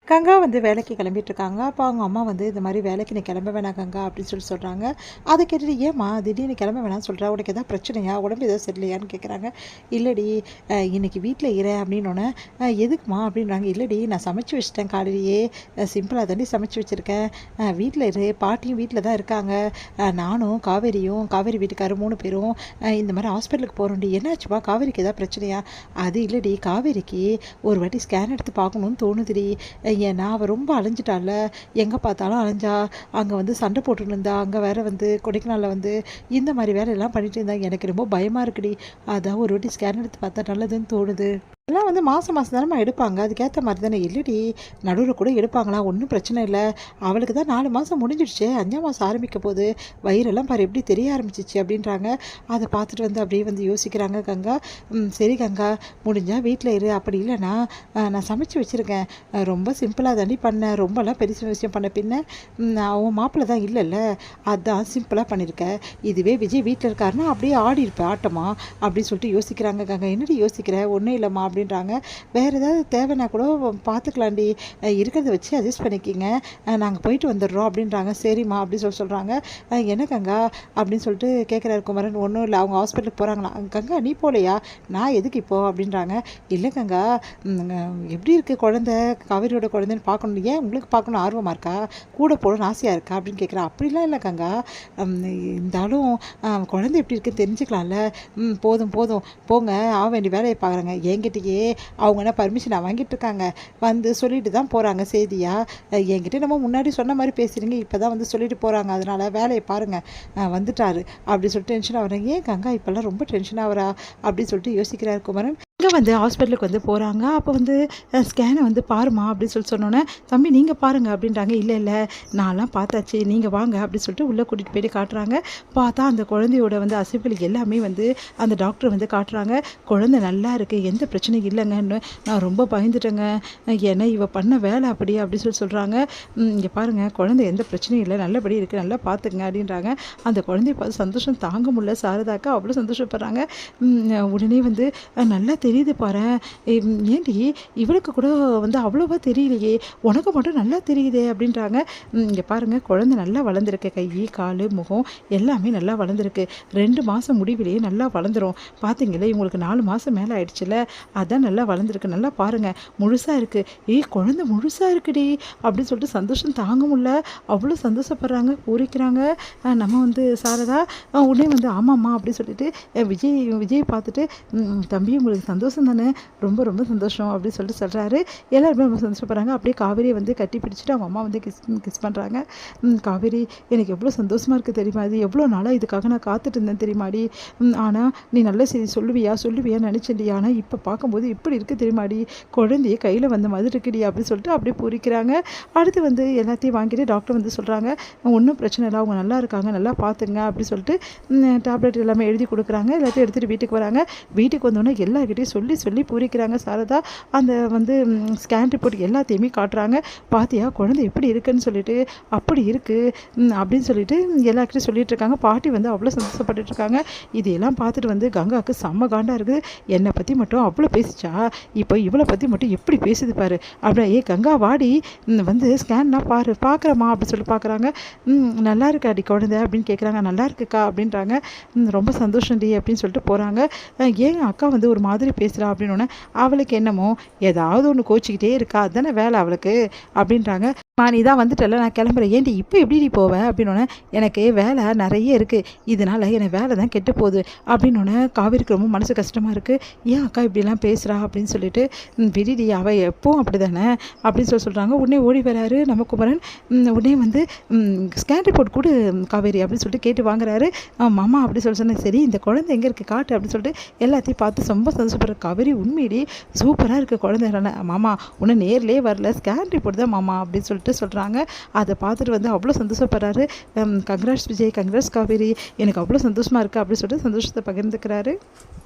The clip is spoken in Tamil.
கங்கா வந்து வேலைக்கு கிளம்பிட்டுருக்காங்க. அப்போ அவங்க அம்மா வந்து இந்த மாதிரி வேலைக்கு நீ கிளம்ப வேணாம் கங்கா அப்படின்னு சொல்கிறாங்க. அதை கேட்டுட்டு ஏம்மா திடீர்னு கிளம்ப வேணாம்னு சொல்கிறா, உனக்கு எதாவது பிரச்சனையா, உடம்பு எதாவது சரியில்லையான்னு கேட்குறாங்க. இல்லடி இன்னைக்கு வீட்டில் இரு அப்படின்னோடனே எதுக்குமா அப்படின்றாங்க. இல்லடி நான் சமைச்சு வச்சிட்டேன், காலையிலேயே சிம்பிளாக தாண்டி சமைச்சு வச்சுருக்கேன், வீட்டில் இரு, பாட்டியும் வீட்டில் தான் இருக்காங்க, நானும் காவேரி வீட்டுக்காரரும் 3 பேரும் இந்த மாதிரி ஹாஸ்பிட்டலுக்கு போகிறோம்டி. என்னாச்சுப்பா, காவேரிக்கு எதாவது பிரச்சனையா? அது இல்லடி, காவேரிக்கு ஒரு வாட்டி ஸ்கேன் எடுத்து பார்க்கணுன்னு தோணுதுடி. ஏன்னா அவள் ரொம்ப அலைஞ்சிட்டால, எங்கே பார்த்தாலும் அலைஞ்சா, அங்கே வந்து சண்டை போட்டுன்னு இருந்தா, அங்கே வேற வந்து கொடைக்கானலில் வந்து இந்த மாதிரி வேலையெல்லாம் பண்ணிட்டு இருந்தா, எனக்கு ரொம்ப பயமாக இருக்குடி. அதான் ஒரு வாட்டி ஸ்கேன் எடுத்து பார்த்தா நல்லதுன்னு தோணுது. எல்லாம் வந்து மாதம் தானே எடுப்பாங்க, அதுக்கேற்ற மாதிரி தானே. இல்லடி நடுவில் கூட எடுப்பாங்களா, ஒன்றும் பிரச்சனை இல்லை, அவளுக்கு தான் 4 மாதம் முடிஞ்சிடுச்சு, 5ஆம் மாதம் ஆரம்பிக்க போது, வயிறெல்லாம் பாரு எப்படி தெரிய ஆரம்பிச்சிச்சு அப்படின்றாங்க. அதை பார்த்துட்டு வந்து அப்படியே வந்து யோசிக்கிறாங்க கங்கா. சரி கங்கா, முடிஞ்சால் வீட்டில் இரு, அப்படி இல்லைன்னா நான் சமைச்சு வச்சுருக்கேன், ரொம்ப சிம்பிளாக தாண்டி பண்ணேன், ரொம்பலாம் பெரிய விஷயம் பண்ண, பின்ன அவன் மாப்பிள்ளை தான் இல்லைல்ல, அதான் சிம்பிளாக பண்ணியிருக்கேன். இதுவே விஜய் வீட்டில் இருக்காருன்னா அப்படியே ஆடி இருப்பேன் ஆட்டமா அப்படின்னு சொல்லிட்டு யோசிக்கிறாங்க கங்கா. என்னடி யோசிக்கிற, ஒன்றும் இல்லைம்மா அப்படின்றாங்க. வேறு ஏதாவது தேவைன்னா கூட பார்த்துக்கலாண்டி, இருக்கிறத வச்சு அட்ஜஸ்ட் பண்ணிக்கிங்க, நாங்கள் போயிட்டு வந்துடுறோம் அப்படின்றாங்க. சரிம்மா அப்படின்னு சொல்கிறாங்க. என்ன கங்கா அப்படின்னு சொல்லிட்டு கேட்குறாரு குமரன். ஒன்றும் இல்லை, அவங்க ஹாஸ்பிட்டலுக்கு போகிறாங்களா. கங்கா நீ போகலையா, நான் எதுக்கு இப்போ அப்படின்றாங்க. இல்லை கங்கா, எப்படி இருக்குது குழந்த, காவேரியோட குழந்தைன்னு பார்க்கணும், ஏன் உங்களுக்கு பார்க்கணும் ஆர்வமாக இருக்கா, கூட போகணும்னு ஆசையாக இருக்கா அப்படின்னு கேட்குறேன். அப்படிலாம் இல்லை கங்கா, இருந்தாலும் குழந்தை எப்படி இருக்குன்னு தெரிஞ்சுக்கலாம்ல. போதும் போங்க, ஆக வேண்டிய வேலையை பார்க்குறாங்க. என்கிட்டயே அவங்க என்ன பர்மிஷன் வாங்கிட்டு இருக்காங்க, வந்து சொல்லிட்டு தான் போகிறாங்க செய்தியா. என்கிட்ட நம்ம முன்னாடி சொன்ன மாதிரி பேசுகிறீங்க, இப்போ தான் வந்து சொல்லிட்டு போகிறாங்க, அதனால் வேலையை பாருங்கள், வந்துட்டாரு அப்படி சொல்லிட்டு டென்ஷன் ஆகுறாங்க. ஏன் கங்கா இப்போல்லாம் ரொம்ப டென்ஷன் ஆகிறா அப்படின்னு சொல்லிட்டு யோசிக்கிறார் குமரன். இங்கே வந்து ஹாஸ்பிட்டலுக்கு வந்து போகிறாங்க. அப்போ வந்து ஸ்கேனை வந்து பாருமா அப்படின்னு சொன்னோன்னே, தம்பி நீங்கள் பாருங்கள் அப்படின்றாங்க. இல்லை நான்லாம் பார்த்தாச்சு, நீங்கள் வாங்க அப்படின்னு சொல்லிட்டு உள்ளே கூட்டிகிட்டு போயிட்டு காட்டுறாங்க. பார்த்தா அந்த குழந்தையோட வந்து அசைவுகள் எல்லாமே வந்து அந்த டாக்டர் வந்து காட்டுறாங்க. குழந்தை நல்லா இருக்குது, எந்த பிரச்சனையும் இல்லைங்கன்னு. நான் ரொம்ப பயந்துட்டேங்க, ஏன்னா இவ பண்ண வேலை அப்படி சொல்கிறாங்க. இங்கே பாருங்கள், குழந்தை எந்த பிரச்சனையும் இல்லை, நல்லபடி இருக்குது, நல்லா பார்த்துக்குங்க அப்படின்றாங்க. அந்த குழந்தைய பார்த்து சந்தோஷம் தாங்க முடியல சாரதாக்கா, அவ்வளோ சந்தோஷப்படுறாங்க. உடனே வந்து நல்லா தெரியுது பாரு, ஏண்டி இவளுக்கு கூட வந்து அவ்வளோவா தெரியலையே, உனக்கு மட்டும் நல்லா தெரியுதே அப்படின்றாங்க. இங்கே பாருங்கள், குழந்தை நல்லா வளர்ந்துருக்கு, கை கால் முகம் எல்லாமே நல்லா வளர்ந்துருக்கு, 2 மாதம் முடிவிலேயே நல்லா வளர்ந்துரும். பார்த்தீங்களே இவங்களுக்கு 4 மாதம் மேலே ஆயிடுச்சுல, அதான் நல்லா வளர்ந்துருக்கு, நல்லா பாருங்கள் முழுசாக இருக்குது, குழந்தை முழுசாக இருக்குடி அப்படின்னு சொல்லிட்டு சந்தோஷம் தாங்க முடியல, அவ்வளோ சந்தோஷப்படுறாங்க, பூரிக்கிறாங்க. நம்ம வந்து சாரதா உடனே வந்து ஆமாம்மா அப்படின்னு சொல்லிட்டு விஜய் பார்த்துட்டு, தம்பி உங்களுக்கு சந்தோஷம் தானே, ரொம்ப சந்தோஷம் அப்படின்னு சொல்லிட்டு சொல்கிறாரு. எல்லாருமே ரொம்ப சந்தோஷப்படுறாங்க. அப்படியே காவேரியை வந்து கட்டி பிடிச்சிட்டு அவங்க அம்மா வந்து கிஸ் பண்ணுறாங்க. காவேரி எனக்கு எவ்வளோ சந்தோஷமாக இருக்குது தெரியுமா, அது எவ்வளோ நாளாக இதுக்காக நான் காத்துட்டு இருந்தேன் தெரியுமாடி, ஆனால் நீ நல்ல செய்தி சொல்லுவியா நினச்சேன்டி, ஆனால் இப்போ பார்க்கும்போது எப்படி இருக்குது தெரியுமாடி, குழந்தைய கையில் வந்த மாதிரி இருக்குடி அப்படின்னு சொல்லிட்டு அப்படியே பூரிக்கிறாங்க. அடுத்து வந்து எல்லாத்தையும் வாங்கிட்டு டாக்டர் வந்து சொல்கிறாங்க, ஒன்றும் பிரச்சனை இல்லை, அவங்க நல்லா இருக்காங்க, நல்லா பார்த்துங்க அப்படின்னு சொல்லிட்டு டேப்லெட் எல்லாமே எழுதி கொடுக்குறாங்க. எல்லாத்தையும் எடுத்துகிட்டு வீட்டுக்கு வராங்க. வீட்டுக்கு வந்தோன்னே எல்லாருக்கிட்டையும் சொல்லி பூரிக்கிறாங்க சாரதா. அந்த வந்து ஸ்கேன் ரிப்போர்ட் எல்லாத்தையுமே காட்டுறாங்க. பாத்தியா குழந்தை எப்படி இருக்குன்னு சொல்லிட்டு, அப்படி இருக்குது அப்படின்னு சொல்லிட்டு எல்லாருக்கிட்டையும் சொல்லிட்டு இருக்காங்க. பாட்டி வந்து அவ்வளோ சந்தோஷப்பட்டு இருக்காங்க. இதையெல்லாம் பார்த்துட்டு வந்து கங்காவுக்கு செம்ம காண்டாக இருக்குது. என்னை பற்றி மட்டும் அவ்வளோ பேசிச்சா, இப்போ இவளை பற்றி மட்டும் எப்படி பேசுது பாரு அப்படின்னா, கங்கா வாடி வந்து ஸ்கேன்லாம் பார்க்குறமா அப்படின்னு சொல்லி பார்க்குறாங்க. நல்லா இருக்காடி குழந்தை அப்படின்னு கேட்குறாங்க. நல்லா இருக்குக்கா அப்படின்றாங்க. ரொம்ப சந்தோஷம்டி அப்படின்னு சொல்லிட்டு போகிறாங்க. ஏன் அக்கா வந்து ஒரு மாதிரி பேசுகிறா அப்படின்னோடனே, அவளுக்கு என்னமோ ஏதாவது ஒன்று கோச்சிக்கிட்டே இருக்கா, அதுதானே வேலை அவளுக்கு அப்படின்றாங்க. நீ தான் வந்துட்டல, நான் கிளம்புறேன், ஏன்டி இப்போ எப்படி நீ போவேன் அப்படின்னோடனே, எனக்கு வேலை நிறைய இருக்குது, இதனால் எனக்கு வேலை தான் கெட்டு போகுது அப்படின்னோடனே காவேரிக்கு ரொம்ப மனசு கஷ்டமாக இருக்குது. ஏன் அக்கா இப்படிலாம் பேசுகிறா அப்படின்னு சொல்லிட்டு, விடிடி அவள் எப்பவும் அப்படி தானே அப்படின்னு சொல்கிறாங்க. உடனே ஓடி வராரு நம்ம குமரன். உடனே வந்து ஸ்கேன் ரிப்போர்ட் கூட காவேரி அப்படின்னு சொல்லிட்டு கேட்டு வாங்குறாரு. மாமா அப்படி சொன்னேன். சரி இந்த குழந்தை எங்கே இருக்குது காட்டு அப்படின்னு சொல்லிட்டு எல்லாத்தையும் பார்த்து ரொம்ப சந்தோஷப்படுற காவேரி. உண்மையிலே சூப்பராக இருக்குது குழந்தை, மாமா உன்னை நேர்லேயே வரல, ஸ்கேன் ரிப்போர்ட் தான் மாமா அப்படின்னு சொல்லிட்டு சொல்கிறாங்க. அதை பார்த்துட்டு வந்து அவ்வளோ சந்தோஷப்படுறாரு. கங்க்ராட்ஸ் விஜய், கங்க்ராட்ஸ் காவேரி, எனக்கு அவ்வளோ சந்தோஷமாக இருக்குது அப்படின்னு சொல்லிட்டு சந்தோஷத்தை பகிர்ந்துக்கிறாரு.